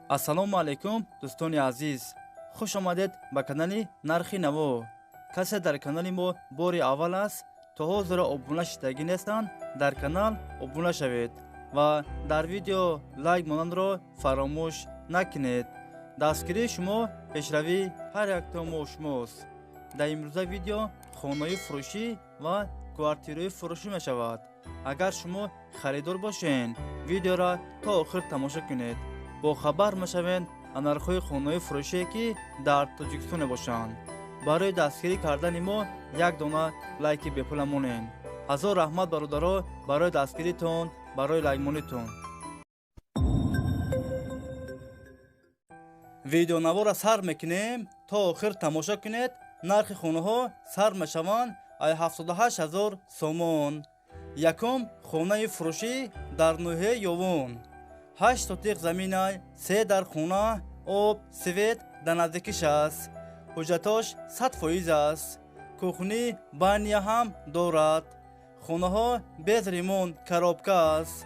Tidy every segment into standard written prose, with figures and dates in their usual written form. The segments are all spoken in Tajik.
ассалому алайкум дӯстони азиз, хуш омадед ба канали Нархи Наво. касе дар канали мо бори аввал аст, то ҳозира обуна шидагӣ нестанд, дар канал обуна шавед ва дар видео лайк монанро фаромӯш накунед. дастгирии шумо пешравии ҳар яктон мо шумост. дар имрӯза видео хонаи фурӯшӣ ва квартираи фурӯшӣ мешавад. агар шумо харидор бошед, видеоро то охир тамошо кунед. бохабар мешавед нархҳои хонаи фурӯшие ки дар Тоҷикистон мебошанд. барои дастгирӣ кардани мо як дона лайки бепула монед. ҳазор раҳмат бародаро барои дастгиритон, барои лайкмонитон. видеонавора сар мекунем, то охир тамошо кунед. нархи хонаҳо сар мешаванд 78 000 сомон. якум хонаи фурӯшӣ дар ноҳияи Ёвон. 8 сотиқ заминай, 3 дар хона, об, свет дар наздикиш аст. ҳуҷҷатош 100% аст. кухни, баня ҳам дорад. хонаҳо без ремонт, коробка аст.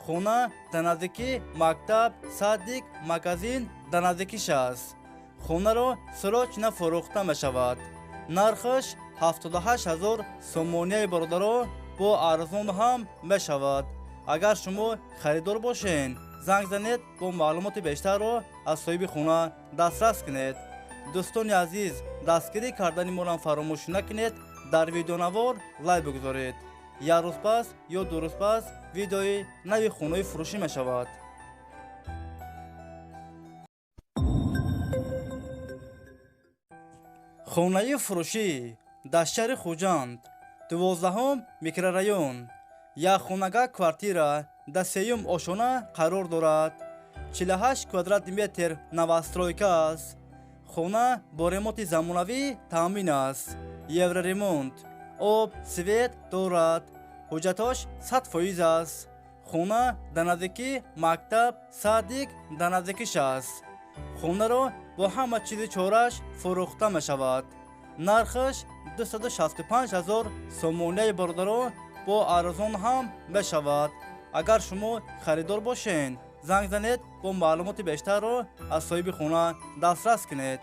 хона дар наздики мактаб, садик, магазин дар наздикиш аст. хонаро срочно фурӯхта мешавад. нархаш 78 000 сомонияи бародаро, бо арзон ҳам мешавад. агар шумо харидор бошед, занг занед, бо маълумоти бештарро аз соҳиби хона дастрас кунед. дӯстони азиз, дастгирӣ кардани моро фаромӯш накунед. дар видеонавор лайк бигузоред. як рӯз пас ё ду рӯз пас видеои нави хонаи фурӯшӣ мешавад. хонаи фурӯшӣ дар шаҳри Хуҷанд, 12 микрорайон. як хонага квартира дар 3 ошона қарор дорад. 48 квадрат метр новостройка аст. хона бо ремонти замонавӣ таъмин аст. евроремонт, об, свет дорад. ҳуҷҷатош 100% аст. хона дар наздики мактаб, садик дар наздикиш аст. хонаро бо ҳама чизи чораш фурӯхта мешавад. нархаш 265 000 сомонияи бародаро, бо арзон ҳам мешавад. агар шумо харидор бошед, занг занед, бо маълумоти бештарро аз соҳиби хона дастрас кунед.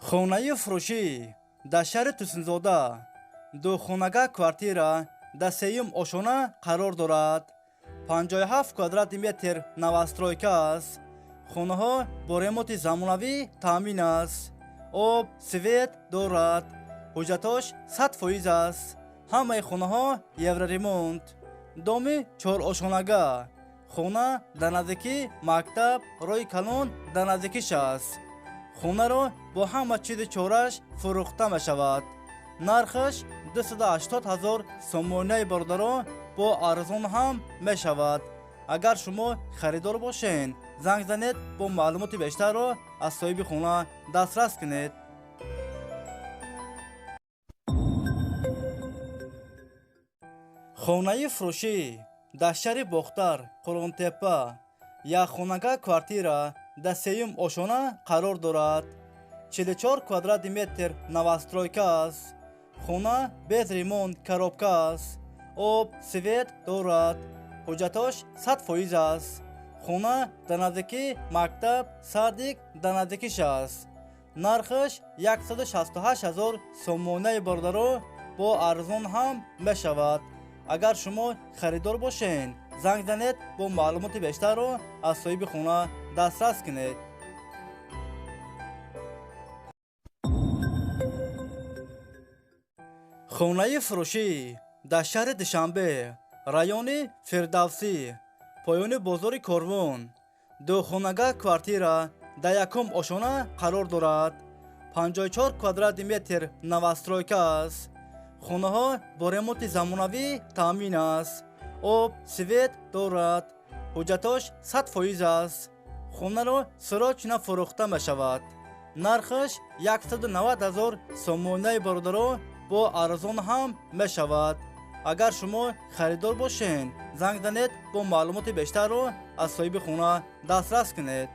хонаи фурӯшӣ дар шаҳри Тусинзода, духонага квартира дар 3 ошона қарор дорад. 57 квадрат метр новостройка аст. хонаҳо бо ремонти замонавӣ таъмин аст. об, свет дорад. ҳуҷҷатош 100% аст. ҳамаи хонаҳо евроремонт. доми 4 ошонага. хона дар наздики мактаб, роҳи калон дар наздикиш аст. хонаро бо ҳама чизи чораш фурӯхта мешавад. нархаш 280 000 сомонияи бародаро, бо арзон ҳам мешавад. агар шумо харидор бошед, занг занед, бо маълумоти бештарро аз соҳиби хона дастрас кунед. хонаи фурӯшӣ дар шаҳри Бохтар, Қулонтеппа. як хонага квартира дар 3 ошона қарор дорад. 44 квадрат метр новостройка аст. хона без ремонт, коробка аст. об, свет дорад. ҳуҷҷатош 100% аст. хона дар наздики мактаб, садик дар наздикиш аст. нархаш 168 000 сомонияи бародаро, бо арзон ҳам мешавад. агар шумо харидор бошед, занг занед, бо маълумоти бештарро аз соҳиби хона дастрас кунед. хонаи фурӯшӣ дар шаҳри Душанбе, райони Фирдавсӣ, поёни бозори Корвон. духонага квартира дар 1 ошона қарор дорад. 54 квадрат метр новостройка аст. хонаҳо бо ремонти замонавӣ таъмин аст. об, свет дорад. ҳуҷҷатош 100% аст. хонаро срочно фурӯхта мешавад. нархаш 190 000 сомонияи бародаро, бо арзон ҳам мешавад. агар шумо харидор бошед, занг занед, бо маълумоти бештарро аз соҳиби хона дастрас кунед.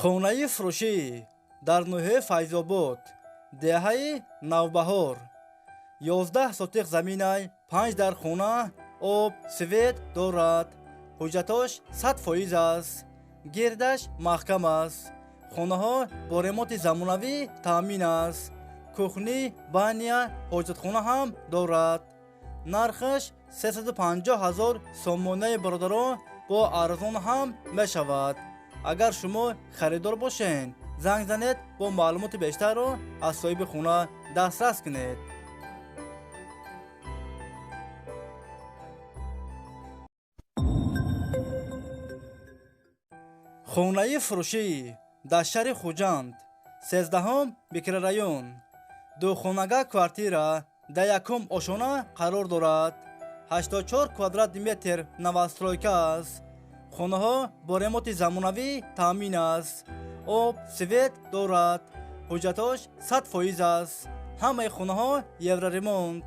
хонаи фурӯшӣ дар ноҳияи Файзобод, деҳаи Навбаҳор. 11 сотиқ заминай, 5 дар хона, об, свет дорад. ҳуҷҷатош 100% аст. гирдаш маҳкам аст. хонаҳо бо ремонти замонавӣ таъмин аст. кухни, баня, ҳоҷатхона ҳам дорад. нархаш 350,000 сомонаи бародарон бо арзон ҳам мешавад. агар шумо харидор бошед, занг занед, бо маълумоти бештарро аз соҳиби хона дастрас кунед. хонаи фурӯшӣ дар шаҳри Хуҷанд, 13-ум микрорайон. духонага квартира дар якум ошона қарор дорад. 84 квадрат метр новостройка аст. хонаҳо бо ремонти замонавӣ таъмин аст. об, свет дорад. ҳуҷҷатош 100% аст. ҳамаи хонаҳо евроремонт.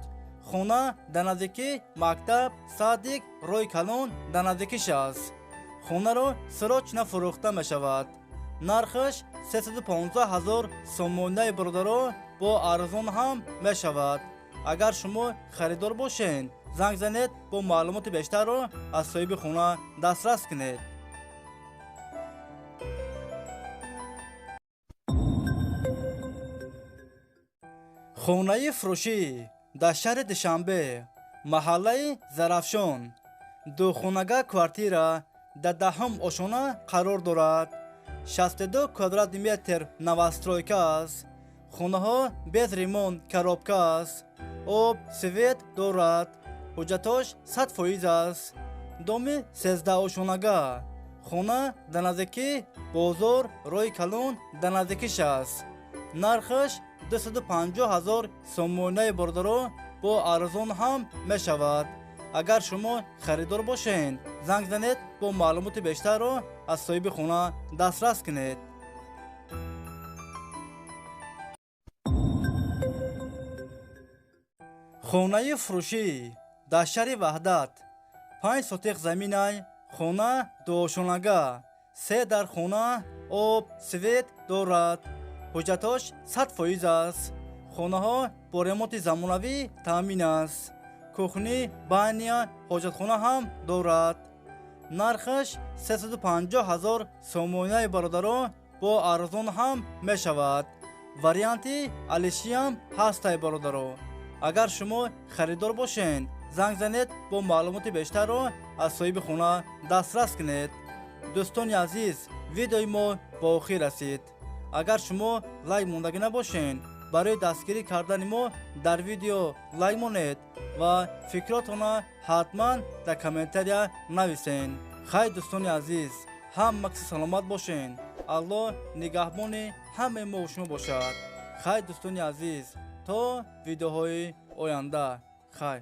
хона дар наздики мактаб, садик, роҳи калон дар наздикиш аст. хонаро сирочна фурӯхта мешавад. нархаш 315,000 сомонаи бародарон бо арзон ҳам мешавад. агар шумо харидор бошед, занг занед, бо маълумоти бештарро аз соҳиби хона дастрас кунед. хонаи фурӯшӣ дар шаҳри Душанбе, маҳаллаи Зарафшон. духонага квартира дар 10-ум ошона қарор дорад. 62 квадрат метр новостройка аст. хонаҳо без ремонт коробка аст. об, свет дорад. ҳуҷҷатош 100% аст. доми 13 ошонага. хона дар наздики бозор, роҳи калон дар наздикиш аст. нархаш 250,000 сомонаи бародарон бо арзон ҳам мешавад. агар шумо харидор бошед, занг занед, бо маълумоти бештарро аз соҳиби хона дастрас кунед. хонаи фурӯшӣ дар шаҳри Ваҳдат, 5 сотиқ заминай, хона дуошонага, 3 дар хона, об, свет дорад. ҳуҷҷатош 100% аст. хонаҳо бо ремонти замонавӣ таъмин аст. кухни, баня, ҳоҷатхона ҳам дорад. нархаш 350,000 сомонаи бародарон бо арзон ҳам мешавад. варианти алишиам ҳастай бародарон. агар шумо харидор бошед, занг занед, бо маълумоти бештарро аз соҳиби хона дастрас кунед. дӯстони азиз, видеои мо ба охир расид. агар шумо лайк мондагӣ набошед, барои дастгирӣ кардани мо дар видео лайк монед ва фикротона ҳатман дар комментария нависед. хай дӯстони азиз, ҳамакси саломат бошед. аллоҳ нигаҳбони ҳамаи мо шумо бошад. хай дӯстони азиз, то видеоҳои оянда. хай.